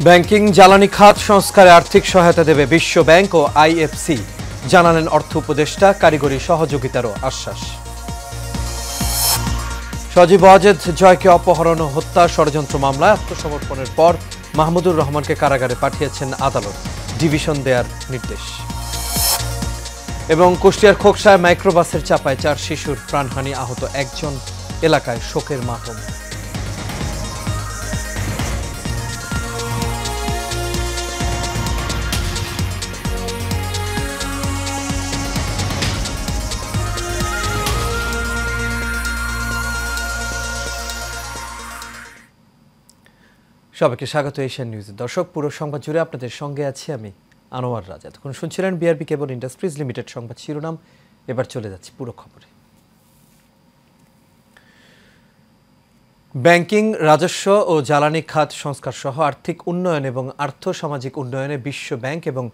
Banking জ্বালানি খাত সংস্কারে আর্থিক সহায়তা দেবে বিশ্ব ব্যাংক ও আইএফসি, জানালেন অর্থ উপদেষ্টা। কারিগরি সহযোগিতারও আশ্বাস। সজীব ওয়াজেদ জয়কে অপহরণ ও হত্যা ষড়যন্ত্র মামলায় আত্মসমর্পণের পর মাহমুদুর রহমানকে কারাগারে পাঠিয়েছেন আদালত, ডিভিশন দেয়ার নির্দেশ। এবং কুষ্টিয়ার খোকসায় মাইক্রোবাসের চাপায় 4 শিশুর প্রাণহানি, আহত 1 জন, এলাকায় শোকের মাতম। সবাইকে স্বাগত এশিয়ান নিউজে। দর্শক, পুরো সংবাদ জুড়ে আপনাদের সঙ্গে আছি আমি আনোয়ার রাজা। তখন শুনছিলেন বিআরবি কেবল ইন্ডাস্ট্রিজ লিমিটেড সংবাদ শিরোনাম। এবার চলে যাচ্ছি পুরো খবরে। ব্যাংকিং, রাজস্ব ও জ্বালানি খাত সংস্কার সহ আর্থিক উন্নয়ন এবং আর্থ-সামাজিক উন্নয়নে বিশ্ব ব্যাংক এবং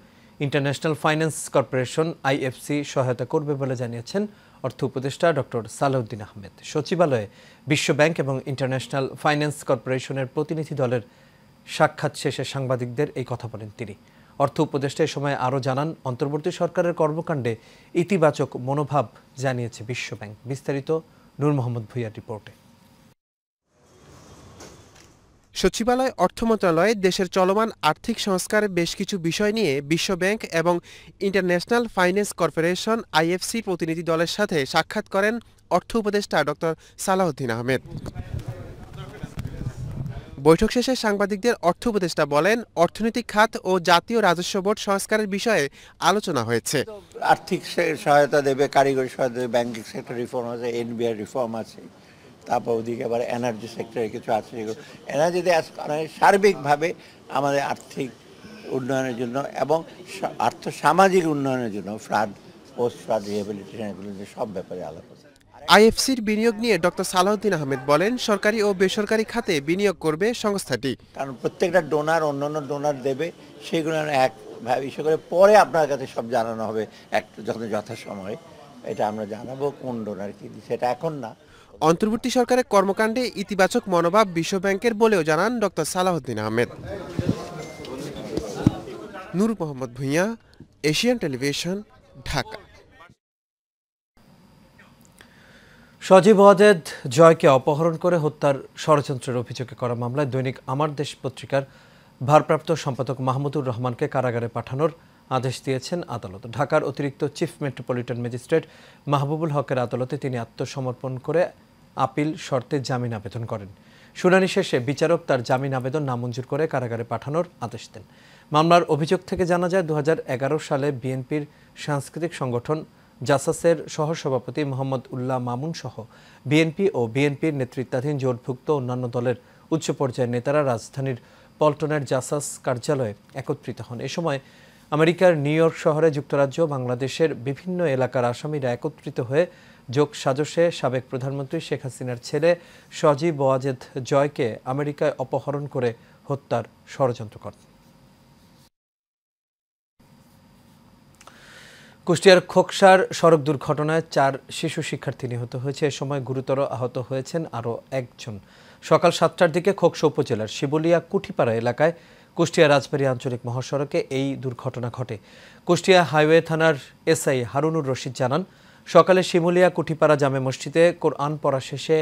ইন্টারন্যাশনাল ফাইন্যান্স কর্পোরেশন আইএফসি সহায়তা করবে বলে জানিয়েছেন অর্থ উপদেষ্টা ডক্টর সালাউদ্দিন আহমেদ। সচিবালয়ে বিশ্ব ব্যাংক এবং ইন্টারন্যাশনাল ফাইন্যান্স কর্পোরেশনের প্রতিনিধি দলের সাক্ষাৎ শেষে সাংবাদিকদের এই কথা বলেন তিনি। অর্থ উপদেষ্টা এ সময় আরও জানান, অন্তর্বর্তী সরকারের কর্মকাণ্ডে ইতিবাচক মনোভাব জানিয়েছে বিশ্ব ব্যাংক। বিস্তারিত নূর মোহাম্মদ ভুইয়ার রিপোর্টে। সচিবালয় অর্থ মন্ত্রণালয়ে দেশের চলমান আর্থিক সংস্কারের বেশ কিছু বিষয় নিয়ে বিশ্ব ব্যাংক এবং ইন্টারন্যাশনাল ফাইন্যান্স কর্পোরেশন আইএফসি প্রতিনিধি দলের সাথে সাক্ষাৎ করেন অর্থ উপদেষ্টা ডক্টর সালাউদ্দিন আহমেদ। বৈঠক শেষে সাংবাদিকদের অর্থ উপদেষ্টা বলেন, অর্থনৈতিক খাত ও জাতীয় রাজস্ব বোর্ড সংস্কারের বিষয়ে আলোচনা হয়েছে। আর্থিক সহায়তা দেবে, কারিগরি সহায়তা দেবে, ব্যাংকিং সেক্টর রিফর্ম আছে, এনবিআর রিফর্ম আছে, তারপর ওদিকে আবার এনার্জি সেক্টরে কিছু আছে। এনার্জিতে সার্বিকভাবে আমাদের আর্থিক উন্নয়নের জন্য এবং আর্থ সামাজিক উন্নয়নের জন্য ফ্লাড, পোস্ট ফ্লাড রিহ্যাবিলিটেশন, এগুলো সব ব্যাপারে আলাপ আছে। আইএফসির বিনিয়োগ নিয়ে ডক্টর সালাউদ্দিন আহমেদ বলেন, সরকারি ও বেসরকারি খাতে বিনিয়োগ করবে সংস্থাটি। কারণ প্রত্যেকটা ডোনার অন্যান্য ডোনার দেবে, সেগুলো একভাবে ইস্যু করে পরে আপনার কাছে সব জানানো হবে যখন যথাসময়ে। এটা আমরা জানাবো কোন ডোনার কি দিচ্ছে, এটা এখন না। অন্তর্বর্তী সরকারের কর্মকাণ্ডে ইতিবাচক মনোভাব বিশ্ব ব্যাংকের বলেও জানান ডক্টর সালাউদ্দিন আহমেদ। নূর মোহাম্মদ ভুঁইয়া, এশিয়ান টেলিভিশন, ঢাকা। সজীব ওয়াজেদ জয়কে অপহরণ করে হত্যার ষড়যন্ত্রের অভিযোগে করা মামলায় দৈনিক আমার দেশ পত্রিকার ভারপ্রাপ্ত সম্পাদক মাহমুদুর রহমানকে কারাগারে পাঠানোর আদেশ দিয়েছেন আদালত। ঢাকার অতিরিক্ত চিফ মেট্রোপলিটন ম্যাজিস্ট্রেট মাহবুবুল হকের আদালতে তিনি আত্মসমর্পণ করে আপিল শর্তে জামিন আবেদন করেন। শুনানি শেষে বিচারক তার জামিন আবেদন নামঞ্জুর করে কারাগারে পাঠানোর আদেশ দেন। মামলার অভিযোগ থেকে জানা যায়, 2011 সালে বিএনপির সাংস্কৃতিক সংগঠন জাসাসের সহসভাপতি মোহাম্মদ উল্লাহ মামুন সহ বিএনপি ও বিএনপির নেতৃত্বাধীন জোটভুক্ত অন্যান্য দলের উচ্চ পর্যায়ের নেতারা রাজধানীর পল্টনের জাসাস কার্যালয়ে একত্রিত হন। এ সময় আমেরিকার নিউ ইয়র্ক শহরে যুক্তরাজ্য, বাংলাদেশের বিভিন্ন এলাকার আসামিরা একত্রিত হয়ে যোগ সাজশে সাবেক প্রধানমন্ত্রী শেখ হাসিনার ছেলে সজীব ওয়াজেদ জয়কে আমেরিকায় অপহরণ করে হত্যার ষড়যন্ত্র করেন। কুষ্টিয়ার খোকসার সড়ক দুর্ঘটনায় 4 শিশু শিক্ষার্থী নিহত হয়েছে। এ সময় গুরুতর আহত হয়েছেন আরও 1 জন। সকাল 7টার দিকে খোকসা উপজেলার শিবুলিয়া কুঠিপাড়া এলাকায় কুষ্টিয়া রাজবাড়ী আঞ্চলিক মহাসড়কে এই দুর্ঘটনা ঘটে। কুষ্টিয়া হাইওয়ে থানার এসআই হারুনুর রশিদ জানান, সকালে শিমুলিয়া কুঠিপাড়া জামে মসজিদে কোরআন পড়া শেষে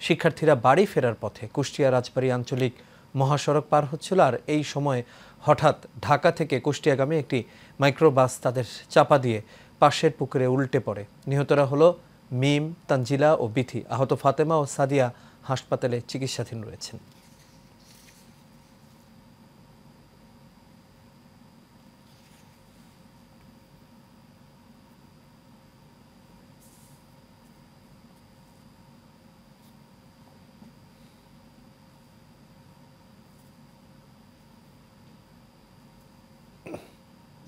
শিক্ষার্থীরা বাড়ি ফেরার পথে কুষ্টিয়া রাজবাড়ী আঞ্চলিক মহাসড়ক পার হচ্ছিল। আর এই সময় হঠাৎ ঢাকা থেকে কুষ্টিয়াগামী একটি মাইক্রোবাস তাদের চাপা দিয়ে পাশের পুকুরে উল্টে পড়ে। নিহতরা হলো মিম, তানজিলা ও বিথি। আহত ফাতেমা ও সাদিয়া হাসপাতালে চিকিৎসাধীন রয়েছেন।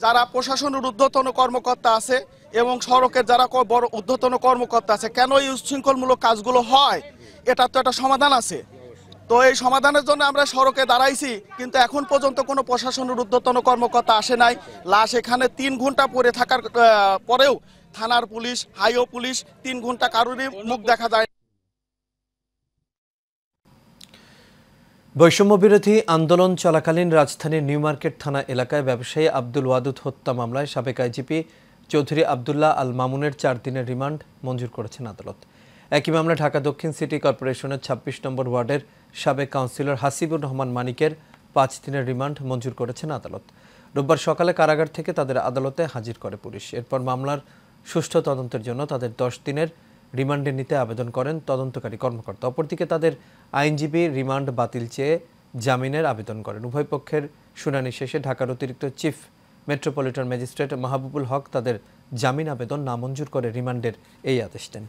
যারা প্রশাসনের ঊর্ধ্বতন কর্মকর্তা আছে এবং সড়কের যারা বড় ঊর্ধ্বতন কর্মকর্তা আছে, কেন এই উচ্ছৃঙ্খলমূলক কাজগুলো হয়, এটা তো একটা সমাধান আছে। তো এই সমাধানের জন্য আমরা সড়কে দাঁড়াইছি, কিন্তু এখন পর্যন্ত কোনো প্রশাসনের ঊর্ধ্বতন কর্মকর্তা আসে নাই। লাশ এখানে 3 ঘন্টা পরে থাকার পরেও থানার পুলিশ, হাইওয়ে পুলিশ 3 ঘন্টা কারোরই মুখ দেখা যায়। বৈষম্য বিরোধী আন্দোলন চলাকালীন রাজধানীর নিউ মার্কেট থানা এলাকায় ব্যবসায়ী আব্দুল ওয়াদুদ হত্যা মামলায় সাবেক আইজিপি চৌধুরী আবদুল্লাহ আল মামুনের 4 দিনের রিমান্ড মঞ্জুর করেছেন আদালত। একই মামলায় ঢাকা দক্ষিণ সিটি কর্পোরেশনের ২৬ নম্বর ওয়ার্ডের সাবেক কাউন্সিলর হাসিবুর রহমান মানিকের 5 দিনের রিমান্ড মঞ্জুর করেছেন আদালত। রোববার সকালে কারাগার থেকে তাদের আদালতে হাজির করে পুলিশ। এরপর মামলার সুষ্ঠু তদন্তের জন্য তাদের 10 দিনের রিমান্ডে নিতে আবেদন করেন তদন্তকারী কর্মকর্তা। অপরদিকে তাদের আইনজীবী রিমান্ড বাতিল চেয়ে জামিনের আবেদন করেন। উভয় পক্ষের শুনানি শেষে ঢাকার অতিরিক্ত চিফ মেট্রোপলিটন ম্যাজিস্ট্রেট মাহবুবুল হক তাদের জামিন আবেদন নামঞ্জুর করে রিমান্ডের এই আদেশ দেন।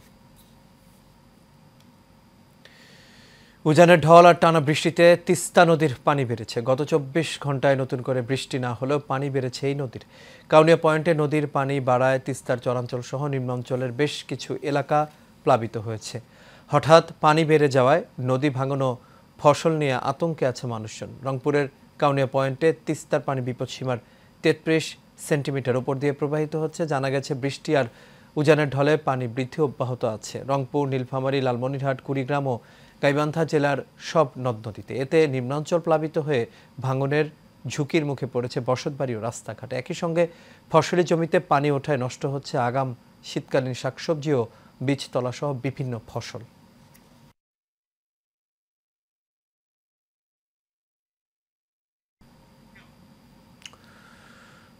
উজানের ঢল আর টানা বৃষ্টিতে তিস্তা নদীর পানি বেড়েছে। গত 24 ঘন্টায় নতুন করে বৃষ্টি না হলেও পানি বেড়েছে এই নদীর। কাউনিয়া পয়েন্টে নদীর পানি বাড়ায় তিস্তার চরাঞ্চল সহ নিম্নাঞ্চলের বেশ কিছু এলাকা প্লাবিত হয়েছে। হঠাৎ পানি বেড়ে যাওয়ায় নদী ভাঙন ও ফসল নিয়ে আতঙ্কে আছে মানুষজন। রংপুরের কাউনিয়া পয়েন্টে তিস্তার পানি বিপদসীমার 33 সেন্টিমিটার উপর দিয়ে প্রবাহিত হচ্ছে। জানা গেছে বৃষ্টি আর উজানের ঢলে পানি বৃদ্ধি অব্যাহত আছে রংপুর, নীলফামারী, লালমনিরহাট, কুড়িগ্রাম ও গাইবান্ধা জেলার সব নদ নদীতে। এতে নিম্নাঞ্চল প্লাবিত হয়ে ভাঙনের ঝুঁকির মুখে পড়েছে বসতবাড়ি ও রাস্তাঘাট। একই সঙ্গে ফসলি জমিতে পানি ওঠায় নষ্ট হচ্ছে আগাম শীতকালীন শাকসবজি ও বীজতলা সহ বিভিন্ন ফসল।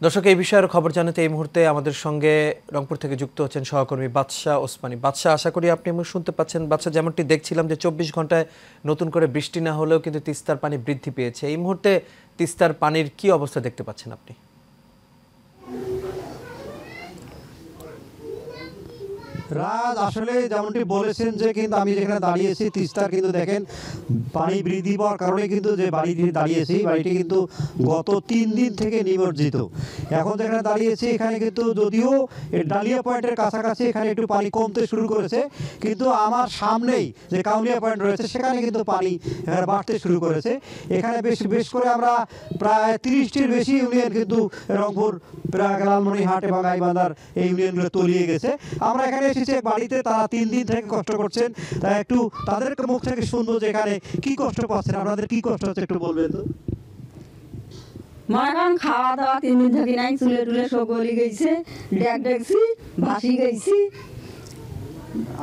দর্শক, এই বিষয়ের খবর জানাতে এই মুহূর্তে আমাদের সঙ্গে রংপুর থেকে যুক্ত হচ্ছেন সহকর্মী বাদশা ওসমানী। বাদশা, আশা করি আপনি আমি শুনতে পাচ্ছেন। বাদশা, যেমনটি দেখছিলাম যে 24 ঘন্টায় নতুন করে বৃষ্টি না হলেও কিন্তু তিস্তার পানি বৃদ্ধি পেয়েছে। এই মুহূর্তে তিস্তার পানির কি অবস্থা দেখতে পাচ্ছেন আপনি? রাজ, আসলে যেমনটি বলেছেন যে কিন্তু আমি যেখানে দাঁড়িয়েছি তিস্তার কিন্তু দেখেন পানি বৃদ্ধি পাওয়ার কারণে কিন্তু যে বাড়িটি দাঁড়িয়েছি বাড়িটি কিন্তু গত 3 দিন থেকে নিমজ্জিত। এখন যেখানে দাঁড়িয়েছি এখানে কিন্তু যদিও ডালিয়া পয়েন্টের কাছাকাছি এখানে একটু পানি কমতে শুরু করেছে, কিন্তু আমার সামনেই যে কাউনিয়া পয়েন্ট রয়েছে সেখানে কিন্তু পানি বাড়তে শুরু করেছে। এখানে বেশ করে আমরা প্রায় 30টির বেশি ইউনিয়ন কিন্তু রংপুর, প্রায় লালমনিরহাট এবং গাইবান্ধার এই ইউনিয়নগুলো তলিয়ে গেছে। আমরা এখানে এসেছি বাড়িতে, তারা 3 দিন থেকে কষ্ট করছেন, তাই একটু তাদের মুখ থেকে শুনবো যে এখানে কি কষ্ট পাচ্ছেন, আপনাদের কি কষ্ট হচ্ছে একটু বলবেন তো। এখন খাওয়া দাওয়া 3 দিন থেকে নাই, চুলে টুলে সব গলি গেছে, দেখছি ভাসি গেছি।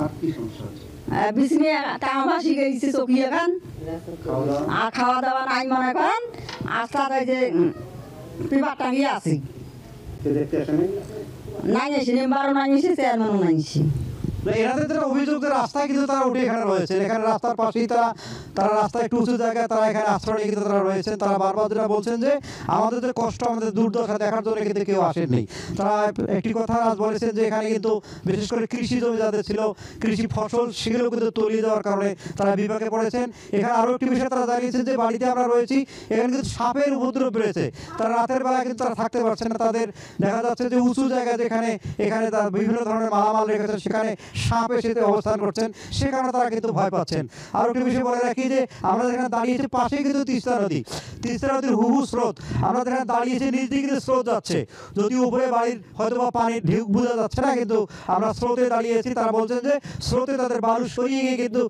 আর কি সমস্যা হচ্ছে? বিছনি টাকা ভাসি গেছি চকি এখন, আর খাওয়া দাওয়া নাই মনে করেন। আস্তা যে পিবার টাঙিয়ে আছি, দেখতে আসেন নাই এসে মেম্বারও নাই এসে চেয়ারম্যানও নাই এসে। এনাদের যারা অভিযোগ রাস্তায় কিন্তু তারা উঠে এখানে রয়েছে, এখানে রাস্তার পাশেই তারা রাস্তায় একটু উঁচু জায়গায় তারা এখানে আশ্রয় নিয়ে কিন্তু তারা রয়েছেন। তারা বারবার যেটা বলছেন যে আমাদের যে কষ্ট, আমাদের দুর্দশা দেখার জন্য কিন্তু কেউ আসেননি। তারা একটি কথা আজ বলেছেন যে এখানে কিন্তু বিশেষ করে কৃষি জমি যাদের ছিল, কৃষি ফসল, সেগুলো কিন্তু তলিয়ে যাওয়ার কারণে তারা বিপাকে পড়েছেন। এখানে আরও একটি বিষয় তারা জানিয়েছেন যে বাড়িতে আমরা রয়েছি, এখানে কিন্তু সাপের উপদ্রব রয়েছে। তারা রাতের বেলা কিন্তু তারা থাকতে পারছেন না। তাদের দেখা যাচ্ছে যে উঁচু জায়গায় যেখানে এখানে তারা বিভিন্ন ধরনের মালামাল রেখেছে, সেখানে সাপ এসে অবস্থান করছেন, সে কারণে তারা কিন্তু ভয় পাচ্ছেন। আর একটি বিষয় বলে রাখি যে আমরা যেখানে দাঁড়িয়েছি পাশে কিন্তু তিস্তা নদীর হুহু স্রোত। আমরা যেখানে দাঁড়িয়েছি নিজ দিকে কিন্তু স্রোত যাচ্ছে, যদিও উপরে বাড়ির হয়তো বা পানির ঢেউ বোঝা যাচ্ছে না, কিন্তু আমরা স্রোতে দাঁড়িয়েছি। তারা বলছেন যে স্রোতে তাদের বালু সরিয়ে গিয়ে কিন্তু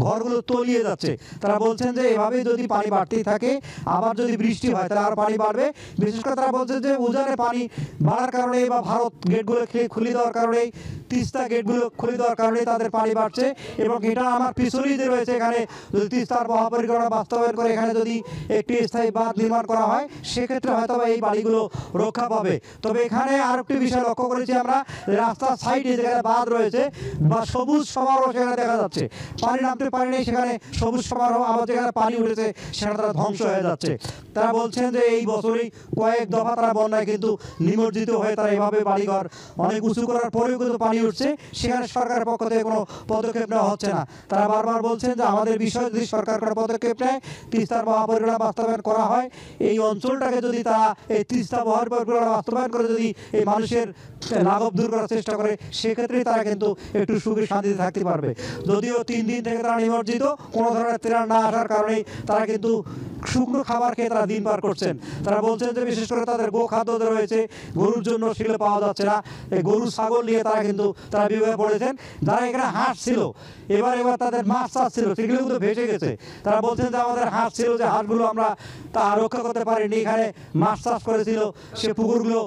ঘরগুলো তলিয়ে যাচ্ছে। তারা বলছেন যে এভাবে যদি পানি বাড়তেই থাকে, আবার যদি বৃষ্টি হয় তাহলে আর পানি বাড়বে। বিশেষ করে তারা বলছেন যে উজানে পানি বাড়ার কারণে বা ভারত গেটগুলো খুলে দেওয়ার কারণে, তিস্তা গেটগুলো খুলে দেওয়ার কারণে তাদের পানি বাড়ছে। এবং এটা আমার পিছনেই যে রয়েছে, এখানে যদি তিস্তার মহাপরিকল্পনা বাস্তবায়ন করে এখানে যদি একটি স্থায়ী বাঁধ নির্মাণ করা হয়, সেক্ষেত্রে হয়তো এই বাড়িগুলো রক্ষা পাবে। তবে এখানে আর একটি বিষয় লক্ষ্য করেছি আমরা, রাস্তার সাইডে যেখানে বাঁধ রয়েছে বা সবুজ সমারোহ সেখানে দেখা যাচ্ছে, পানি নামতে পারে নেই, সেখানে সবুজ সমারোহ, আবার যেখানে পানি উঠেছে সেখানে তারা ধ্বংস হয়ে যাচ্ছে। তারা বলছেন যে এই বছরই কয়েক দফা তারা বন্যায় কিন্তু নিমজ্জিত হয়ে তারা এভাবে বাড়িঘর অনেক উঁচু করার পরেও কিন্তু পানি উঠছে, সেখানে সরকারের পক্ষ থেকে কোনো পদক্ষেপ নেওয়া হচ্ছে না। তারা বারবার বলছেন যে আমাদের বিষয়ে যদি সরকার কোনো পদক্ষেপ নেয়, তিস্তার মহাপরিকল্পনা বাস্তবায়ন করা হয়, এই অঞ্চলটাকে যদি তারা এই তিস্তা মহাপরিকল্পনা বাস্তবায়ন করে যদি এই মানুষের লাঘব দূর করার চেষ্টা করে, সেক্ষেত্রেই তারা কিন্তু একটু সুখে শান্তিতে থাকতে পারবে। যদিও 3 দিন থেকে তারা নিমজ্জিত, কোনো ধরনের ত্রাণ না আসার কারণেই তারা কিন্তু শুকনো খাবার খেয়ে তারা দিন পার করছেন। তারা বলছেন যে বিশেষ করে তাদের গোখাদ্য রয়েছে, গরুর জন্য সেগুলো পাওয়া যাচ্ছে না। এই গরু ছাগল নিয়ে তারা বিপদে পড়েছেন। যারা এখানে হাঁস ছিল, এবার তাদের মাছ চাষ ছিল, সেগুলো কিন্তু ভেসে গেছে। তারা বলছেন যে আমাদের হাঁস ছিল, যে হাঁসগুলো আমরা তা রক্ষা করতে পারিনি, এখানে মাছ চাষ করেছিল, সে পুকুরগুলো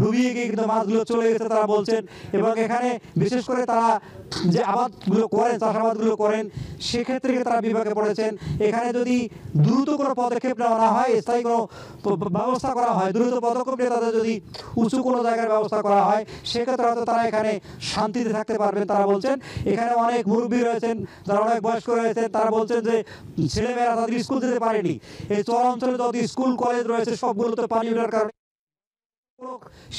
ডুবিয়ে গিয়ে কিন্তু মাছগুলো চলে গেছে তারা বলছেন। এবং এখানে বিশেষ করে তারা যে আবাদগুলো করেন, চাষাবাদগুলো করেন, সেক্ষেত্রে তারা বিপাকে পড়েছেন। এখানে যদি দ্রুত কোনো পদক্ষেপ নেওয়া না হয়, স্থায়ী কোনো ব্যবস্থা করা হয়, দ্রুত পদক্ষেপ নিয়ে তাদের যদি উঁচু কোনো জায়গার ব্যবস্থা করা হয়, সেক্ষেত্রে হয়তো তারা এখানে শান্তিতে থাকতে পারবেন। তারা বলছেন এখানে অনেক মুরব্বী রয়েছেন, যারা অনেক বয়স্ক রয়েছেন, তারা বলছেন যে ছেলেমেয়েরা তাদের স্কুল যেতে পারেনি। এই চর অঞ্চলে যত স্কুল কলেজ রয়েছে সবগুলোতে পানি ওঠার কারণে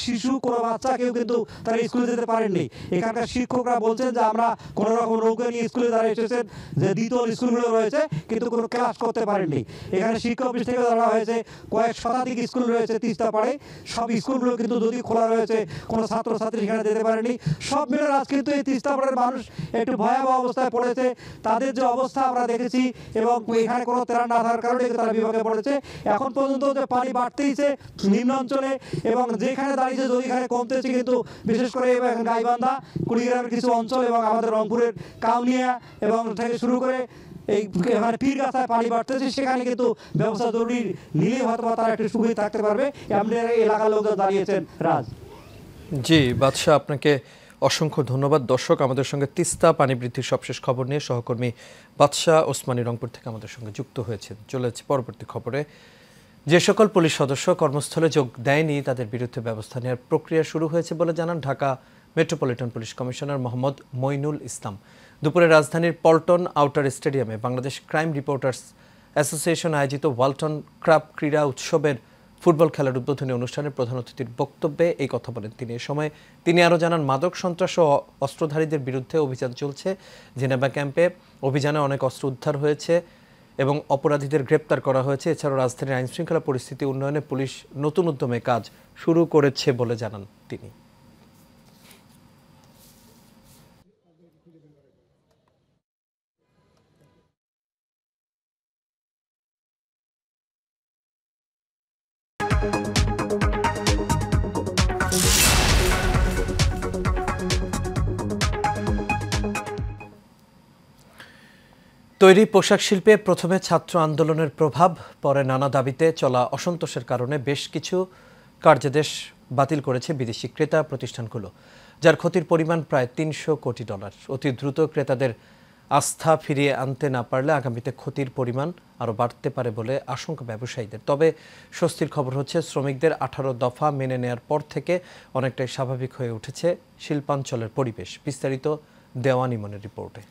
শিশু কোনো বাচ্চা কেউ কিন্তু তারা স্কুলে যেতে পারেননি। এখানকার শিক্ষকরা বলছেন যে আমরা কোনো রকম নৌকা নিয়ে স্কুলে যারা এসেছেন, যে দ্বিতল স্কুলগুলো রয়েছে, কিন্তু কোনো ক্লাস করতে পারেননি। এখানে শিক্ষা অফিস থেকে ধরা হয়েছে কয়েক শতাধিক স্কুল রয়েছে তিস্তা পাড়ে, সব স্কুলগুলো কিন্তু যদি খোলা রয়েছে, কোনো ছাত্রছাত্রী সেখানে যেতে পারেনি। সব মিলে আজ কিন্তু এই তিস্তা পাড়ের মানুষ একটু ভয়াবহ অবস্থায় পড়েছে। তাদের যে অবস্থা আমরা দেখেছি, এবং এখানে কোনো ত্রাণ না থাকার কারণে তারা বিভাগে পড়েছে। এখন পর্যন্ত যে পানি বাড়তেইছে নিম্ন অঞ্চলে, এবং যেখানে দাঁড়িয়েছে যদি এখানে কমতেছে, কিন্তু বিশেষ করে গাইবান্ধা, কুড়িগ্রামের কিছু অঞ্চল এবং আমাদের রংপুরের কাউনিয়া এবং থেকে শুরু করে এই এখানে পীরগাছায় পানি বাড়তেছে, সেখানে কিন্তু ব্যবস্থা জরুরি নিলেই হয়তো তারা একটু সুখী থাকতে পারবে। এমনি এলাকার লোকজন দাঁড়িয়েছেন। রাজ জি বাদশাহ, আপনাকে অসংখ্য ধন্যবাদ। দর্শক, আমাদের সঙ্গে তিস্তা পানি বৃদ্ধির সবশেষ খবর নিয়ে সহকর্মী বাদশাহ ওসমানী রংপুর থেকে আমাদের সঙ্গে যুক্ত হয়েছেন। চলে যাচ্ছে পরবর্তী খবরে। যে সকল পুলিশ সদস্য কর্মস্থলে যোগ দেয়নি, তাদের বিরুদ্ধে ব্যবস্থা নেওয়ার প্রক্রিয়া শুরু হয়েছে বলে জানান Dhaka metropolitan police commissioner Mohammad Mainul Islam. দুপুরে রাজধানীর পল্টন আউটার স্টেডিয়ামে বাংলাদেশ ক্রাইম রিপোর্টার্স অ্যাসোসিয়েশন আয়োজিত ওয়ালটন ক্রাব ক্রীড়া উৎসবের ফুটবল খেলার উদ্বোধনী অনুষ্ঠানে প্রধান অতিথির বক্তব্যে এই কথা বলেন তিনি। এ সময় তিনি আরও জানান, মাদক সন্ত্রাস ও অস্ত্রধারীদের বিরুদ্ধে অভিযান চলছে। জেনেভা ক্যাম্পে অভিযানে অনেক অস্ত্র উদ্ধার হয়েছে এবং অপরাধীদের গ্রেপ্তার করা হয়েছে। এছাড়াও রাজধানীর আইনশৃঙ্খলা পরিস্থিতি উন্নয়নে পুলিশ নতুন উদ্যমে কাজ শুরু করেছে বলে জানান তিনি। তৈরি পোশাক শিল্পে প্রথমে ছাত্র আন্দোলনের প্রভাব, পরে নানা দাবিতে চলা অসন্তোষের কারণে বেশ কিছু কার্যাদেশ বাতিল করেছে বিদেশি ক্রেতা প্রতিষ্ঠানগুলো, যার ক্ষতির পরিমাণ প্রায় $300 কোটি। অতি দ্রুত ক্রেতাদের আস্থা ফিরিয়ে আনতে না পারলে আগামীতে ক্ষতির পরিমাণ আরও বাড়তে পারে বলে আশঙ্কা ব্যবসায়ীদের। তবে স্বস্তির খবর হচ্ছে, শ্রমিকদের 18 দফা মেনে নেয়ার পর থেকে অনেকটাই স্বাভাবিক হয়ে উঠেছে শিল্পাঞ্চলের পরিবেশ। বিস্তারিত দেওয়ান ইমনের রিপোর্টে।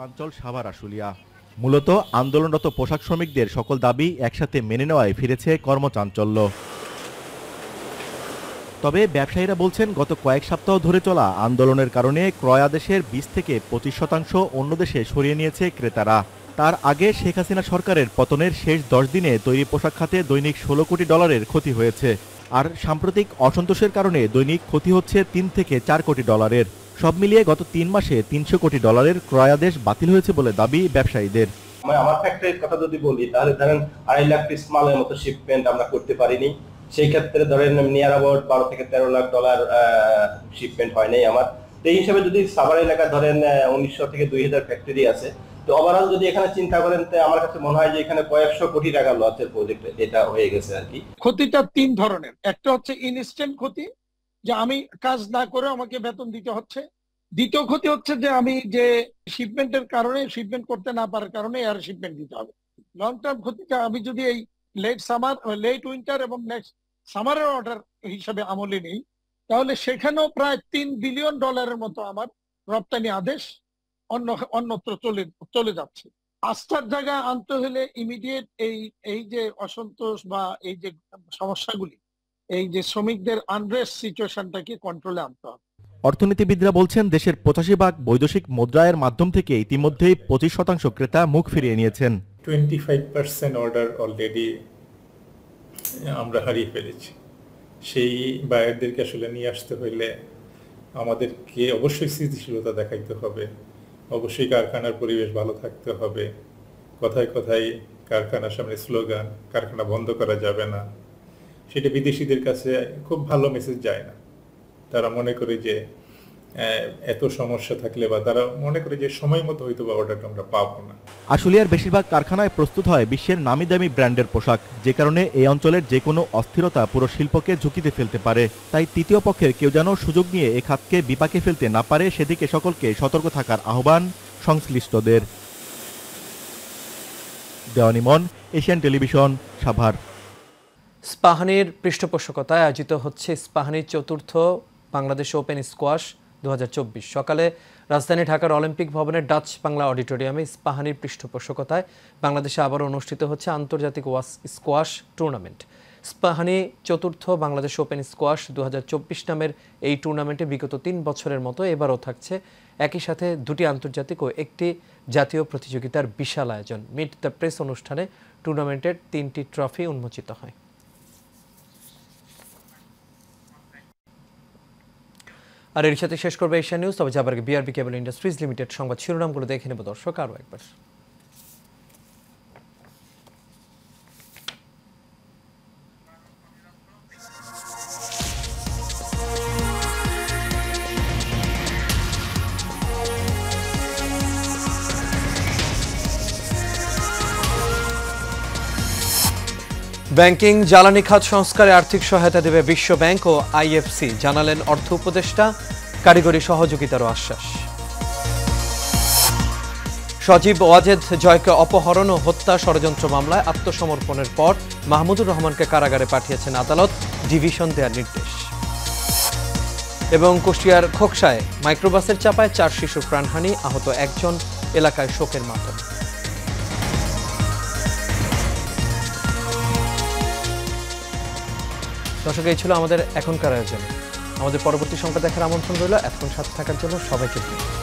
শিল্পাঞ্চল সাভার আশুলিয়া। মূলত আন্দোলনরত পোশাক শ্রমিকদের সকল দাবি একসাথে মেনে নেওয়ায় ফিরেছে কর্মচাঞ্চল্য। তবে ব্যবসায়ীরা বলছেন, গত কয়েক সপ্তাহ ধরে চলা আন্দোলনের কারণে ক্রয় আদেশের 20 থেকে 25% অন্য দেশে সরিয়ে নিয়েছে ক্রেতারা। তার আগে শেখ হাসিনা সরকারের পতনের শেষ 10 দিনে তৈরি পোশাক খাতে দৈনিক $16 কোটি ক্ষতি হয়েছে। আর সাম্প্রতিক অসন্তোষের কারণে দৈনিক ক্ষতি হচ্ছে $3 থেকে $4 কোটি। সব মিলিয়ে গত 3 মাসে $300 কোটি ক্রয় আদেশ বাতিল হয়েছে বলে দাবি ব্যবসায়ীদের। আমার ফ্যাক্টরির কথা যদি বলি, তাহলে ধরেন 2.5 লাখ পিস মালের মতো শিপমেন্ট আমরা করতে পারিনি। সেই ক্ষেত্রে ধরেন নিয়ার অ্যাবাউট $12 থেকে $13 লাখ শিপমেন্ট হয় নাই আমার। এই হিসাবে যদি সাভার এলাকা ধরেন 1900 থেকে 2000 ফ্যাক্টরি আছে, তো ওভারঅল যদি এখানে চিন্তা করেন, তো আমার কাছে মনে হয় যে এখানে কয়েকশো কোটি টাকা লসের প্রজেক্ট এটা হয়ে গেছে আর কি। ক্ষতিটা 3 ধরনের। একটা হচ্ছে ইনস্ট্যান্ট ক্ষতি, যে আমি কাজ না করে আমাকে বেতন দিতে হচ্ছে। দ্বিতীয় ক্ষতি হচ্ছে যে আমি যে শিপমেন্টের কারণে শিপমেন্ট করতে না পারার কারণে এয়ার শিপমেন্ট দিতে হবে। লং টার্ম ক্ষতিটা আমি যদি এই লেট উইন্টার এবং নেক্সট সামারের অর্ডার হিসাবে আমলে নেই, তাহলে সেখানেও প্রায় $3 বিলিয়ন মতো আমার রপ্তানি আদেশ অন্যত্র চলে যাচ্ছে। আস্থার জায়গা আনতে হলে ইমিডিয়েট এই যে অসন্তোষ বা এই যে সমস্যাগুলি, এই যে শ্রমিকদের আনরেস্ট সিচুয়েশনটাকে কন্ট্রোলে আনতে হবে। অর্থনীতিবিদরা বলছেন, দেশের 85% বৈদেশিক মুদ্রায়ের মাধ্যম থেকে ইতিমধ্যেই 25% ক্রেতা মুখ ফিরিয়ে নিয়েছেন। 25% অর্ডার অলরেডি আমরা হারিয়ে ফেলেছি। সেই বায়ারদেরকে আসলে নিয়ে আসতে হইলে আমাদেরকে অবশ্যই স্থিতিশীলতা দেখাইতে হবে, অবশ্যই কারখানার পরিবেশ ভালো থাকতে হবে। কথায় কথায় কারখানার সামনে স্লোগান, কারখানা বন্ধ করা যাবে না, সেটা বিদেশিদের কাছে খুব ভালো মেসেজ যায় না। তারা মনে করে যে এত সমস্যা থাকলে বা তারা মনে করে যে সময় মতো হয়তো বা অর্ডারটা আমরা পাবো না। আশুলিয়ার বেশিরভাগ কারখানায় প্রস্তুত হয় বিশ্বের নামি দামি ব্র্যান্ডের পোশাক, যে কারণে এই অঞ্চলের যে কোনো অস্থিরতা পুরো শিল্পকে ঝুঁকিতে ফেলতে পারে। তাই তৃতীয় পক্ষের কেউ যেন সুযোগ নিয়ে এ খাতকে বিপাকে ফেলতে না পারে, সেদিকে সকলকে সতর্ক থাকার আহ্বান সংশ্লিষ্টদের। দেওয়ানিমন, এশিয়ান টেলিভিশন, সাভার। স্পাহানির পৃষ্ঠপোষকতায় আয়োজিত হচ্ছে স্পাহানির চতুর্থ বাংলাদেশ ওপেন স্কোয়াশ 2024। সকালে রাজধানী ঢাকার অলিম্পিক ভবনের ডাচ বাংলা অডিটোরিয়ামে স্পাহানির পৃষ্ঠপোষকতায় বাংলাদেশে আবারও অনুষ্ঠিত হচ্ছে আন্তর্জাতিক স্কোয়াশ টুর্নামেন্ট। স্পাহানি চতুর্থ বাংলাদেশ ওপেন স্কোয়াশ 2024 নামের এই টুর্নামেন্টে বিগত 3 বছরের মতো এবারও থাকছে একই সাথে 2টি আন্তর্জাতিক ও একটি জাতীয় প্রতিযোগিতার বিশাল আয়োজন। মিট দ্য প্রেস অনুষ্ঠানে টুর্নামেন্টের 3টি ট্রফি উন্মোচিত হয়। আর এর সাথে শেষ করবে এশিয়া নিউজ। তবে যাবার আগে বিআরবি কেবল ইন্ডাস্ট্রিজ লিমিটেড সংবাদ শিরোনামগুলো দেখে নেব দর্শক আরও একবার। ব্যাংকিং জ্বালানি খাত সংস্কারে আর্থিক সহায়তা দেবে বিশ্ব ব্যাংক ও আইএফসি, জানালেন অর্থ উপদেষ্টা। কারিগরি সহযোগিতারও আশ্বাস। সজীব ওয়াজেদ জয়কে অপহরণ ও হত্যা ষড়যন্ত্র মামলায় আত্মসমর্পণের পর মাহমুদুর রহমানকে কারাগারে পাঠিয়েছেন আদালত, ডিভিশন দেওয়ার নির্দেশ। এবং কুষ্টিয়ার খোকসায় মাইক্রোবাসের চাপায় 4 শিশুর প্রাণহানি, আহত 1 জন, এলাকায় শোকের মাতম। দর্শক, এই ছিল আমাদের এখনকার আয়োজন। আমাদের পরবর্তী সংবাদ দেখার আমন্ত্রণ রইল। এতক্ষণ সাথে থাকার জন্য সবাইকে ধন্যবাদ।